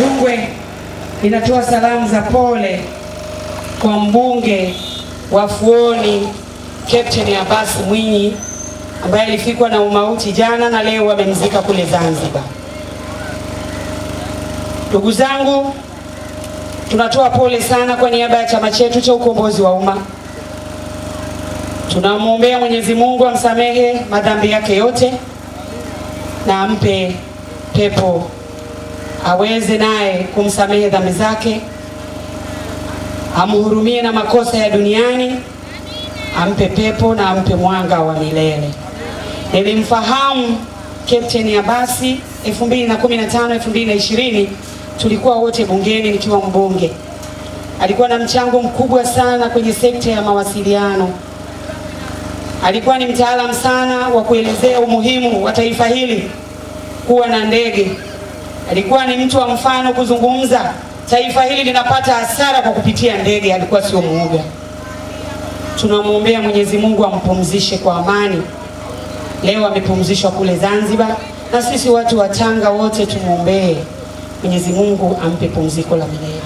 Rungwe inatoa salamu za pole kwa mbunge wa Fuoni Captain Abbas Mwinyi ambaye alifikwa na umauti jana na leo wamemzika kule Zanzibar. Ndugu zangu, tunatoa pole sana kwa niaba ya chama chetu cha Ukombozi wa Umma. Tunamwombea Mwenyezi Mungu amsamehe madhambi yake yote na ampe pepo, aweze naye kumsamehe dhambi zake, amhurumie na makosa ya duniani, ampe pepo na ampe mwanga wa milele. Nilimfahamu Captain Abbas 2015-2020, tulikuwa wote bungeni nikiwa mbunge. Alikuwa na mchango mkubwa sana kwenye sekta ya mawasiliano. Alikuwa ni mtaalamu sana wa kuelezea umuhimu wa taifa hili kuwa na ndege. Alikuwa ni mtu wa mfano kuzungumza taifa hili linapata hasara kwa kupitia ndege. Alikuwa sio muoga. Tunamwombea Mwenyezi Mungu ampumzishe kwa amani. Leo amepumzishwa kule Zanzibar, na sisi watu wa Tanga wote tumwombee Mwenyezi Mungu ampe pumziko la milele.